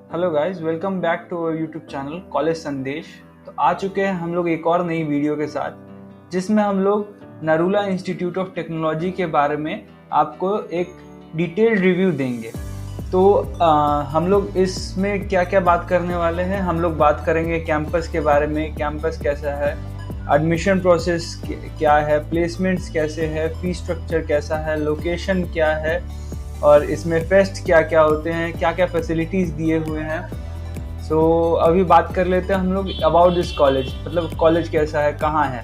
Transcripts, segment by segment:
Hello guys, welcome back to our YouTube channel college Sandesh. तो आ चुके हैं हम लोग एक और नई वीडियो के साथ, जिसमें हम लोग नरूला इंस्टीट्यूट ऑफ टेक्नोलॉजी के बारे में आपको एक डिटेल्ड रिव्यू देंगे। तो हम लोग इसमें क्या क्या बात करने वाले हैं, हम लोग बात करेंगे कैंपस के बारे में, कैंपस कैसा है, एडमिशन प्रोसेस क्या है, प्लेसमेंट्स कैसे है, फी स्ट्रक्चर कैसा है, लोकेशन क्या है, और इसमें फेस्ट क्या क्या होते हैं, क्या क्या फैसिलिटीज़ दिए हुए हैं। सो अभी बात कर लेते हैं हम लोग अबाउट दिस कॉलेज, मतलब कॉलेज कैसा है, कहाँ है,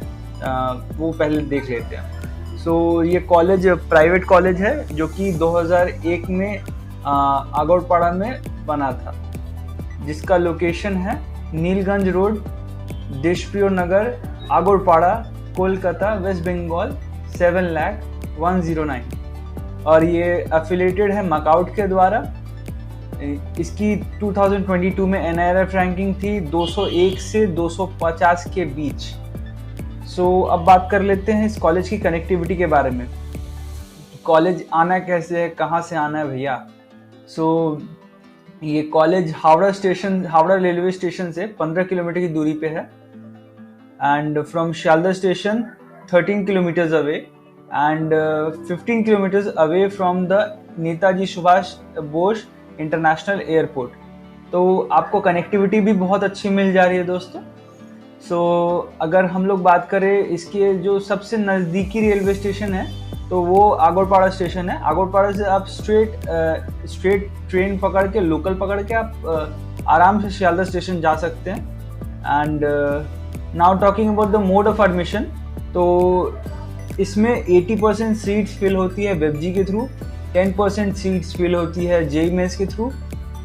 वो पहले देख लेते हैं। सो ये कॉलेज प्राइवेट कॉलेज है जो कि 2001 में आगरपाड़ा में बना था, जिसका लोकेशन है नीलगंज रोड, देशप्रिय नगर, आगरपाड़ा, कोलकाता, वेस्ट बंगाल 7,01,09। और ये एफिलेटेड है मकाउट के द्वारा। इसकी 2022 में NIRF रैंकिंग थी 201 से 250 के बीच। सो अब बात कर लेते हैं इस कॉलेज की कनेक्टिविटी के बारे में। कॉलेज आना कैसे है, कहाँ से आना है भैया। सो ये कॉलेज हावड़ा रेलवे स्टेशन से 15 किलोमीटर की दूरी पे है, and from Sealdah station 13 kilometres away and 15 kilometers away from the Netaji Subhash Bose international airport. तो आपको कनेक्टिविटी भी बहुत अच्छी मिल जा रही है दोस्तों। सो अगर हम लोग बात करें इसके जो सबसे नज़दीकी रेलवे स्टेशन है तो वो आगरपाड़ा स्टेशन है। आगरपाड़ा से आप स्ट्रेट ट्रेन पकड़ के, लोकल पकड़ के आप आराम से शियालदह स्टेशन जा सकते हैं। And now talking about the mode of admission, तो इसमें 80% सीट्स फिल होती है वेबजी के थ्रू, 10% सीट्स फिल होती है जेईई मेंस के थ्रू,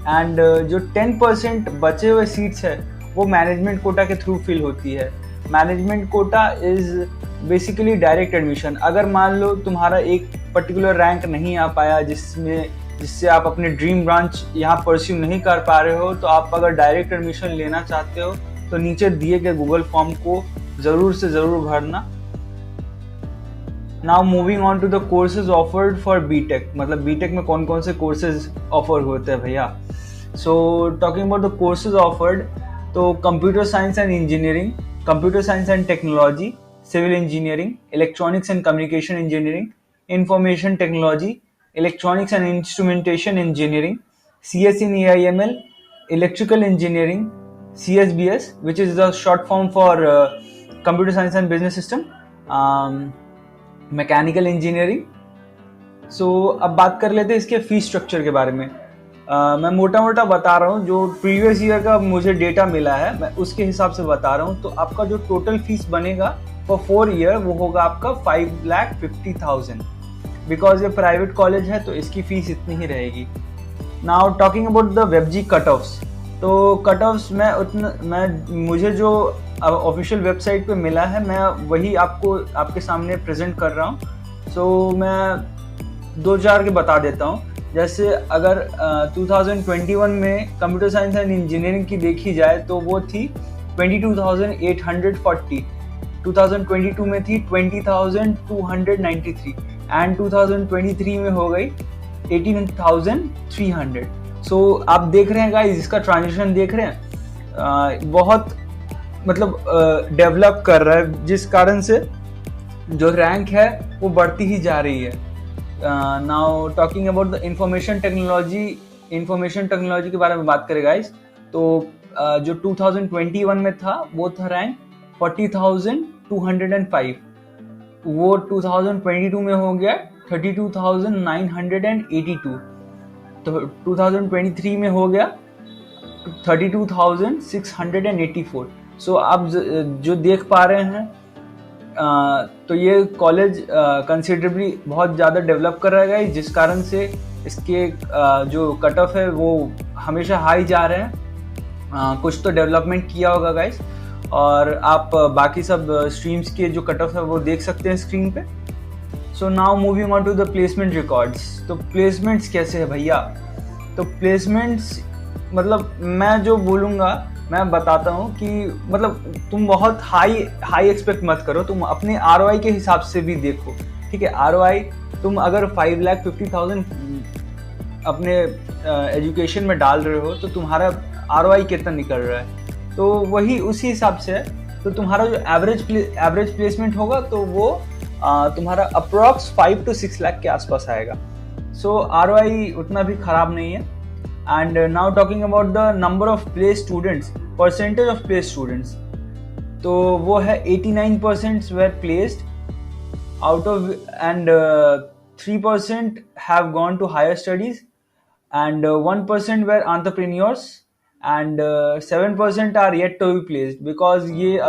एंड जो 10% बचे हुए सीट्स है वो मैनेजमेंट कोटा के थ्रू फिल होती है। Management quota is basically direct admission. अगर मान लो तुम्हारा एक पर्टिकुलर रैंक नहीं आ पाया जिससे आप अपने ड्रीम ब्रांच यहाँ परस्यू नहीं कर पा रहे हो, तो आप अगर डायरेक्ट एडमिशन लेना चाहते हो तो नीचे दिए गए गूगल फॉर्म को ज़रूर से ज़रूर भरना। Now moving on to the courses offered for BTech, मतलब बीटेक में कौन कौन से कोर्सेज ऑफर होते हैं भैया। So talking about the courses offered, तो computer science and engineering, computer science and technology, civil engineering, electronics and communication engineering, information technology, electronics and instrumentation engineering, CS in AIML, electrical engineering, CSBS which is the short form for computer science and business system, mechanical engineering. So अब बात कर लेते हैं इसके fees structure के बारे में। मैं मोटा मोटा बता रहा हूँ, जो प्रीवियस ईयर का मुझे डेटा मिला है मैं उसके हिसाब से बता रहा हूँ। तो आपका जो टोटल फीस बनेगा फॉर 4 ईयर वो होगा आपका 5,50,000। बिकॉज ये प्राइवेट कॉलेज है तो इसकी फीस इतनी ही रहेगी। नाउ टॉकिंग अबाउट द वेबजी कट ऑफ्स, तो कट ऑफ्स मुझे जो ऑफिशियल वेबसाइट पे मिला है मैं वही आपके सामने प्रेजेंट कर रहा हूँ। सो मैं 2-4 के बता देता हूँ। जैसे अगर 2021 में कंप्यूटर साइंस एंड इंजीनियरिंग की देखी जाए तो वो थी 22,840, 2022 में थी 20,293, एंड 2023 में हो गई 18,300। सो आप देख रहे हैं गाइस, इसका ट्रांजिशन देख रहे हैं, बहुत मतलब डेवलप कर रहा है, जिस कारण से जो रैंक है वो बढ़ती ही जा रही है। Now talking about the information technology के बारे में बात करें गाइस, तो जो 2021 में था वो था रैंक 40,205, वो 2022 में हो गया 32,982, तो 2023 में हो गया 32,684। सो आप जो देख पा रहे हैं, तो ये कॉलेज कंसिडरेबली बहुत ज़्यादा डेवलप कर रहा है, जिस कारण से इसके जो कट ऑफ है वो हमेशा हाई जा रहे हैं। कुछ तो डेवलपमेंट किया होगा गाइस, और आप बाकी सब स्ट्रीम्स के जो कट ऑफ है वो देख सकते हैं स्क्रीन पे। So now moving on to the placement records, तो प्लेसमेंट्स कैसे है भैया। तो प्लेसमेंट्स मतलब मैं जो बोलूँगा मैं बताता हूँ कि मतलब तुम बहुत हाई एक्सपेक्ट मत करो, तुम अपने ROI के हिसाब से भी देखो, ठीक है। ROI तुम अगर 5,50,000 अपने एजुकेशन में डाल रहे हो तो तुम्हारा ROI कितना निकल रहा है, तो वही उसी हिसाब से है। तो तुम्हारा जो एवरेज प्लेसमेंट होगा तो वो तुम्हारा अप्रॉक्स 5 to 6 लाख के आसपास आएगा। सो ROI उतना भी खराब नहीं है। And now talking about the number of place students, percentage of place students, तो वो है 89% were placed out of, and 3% have gone to higher studies, and 1% were entrepreneurs, and 7% are yet to be placed, because ये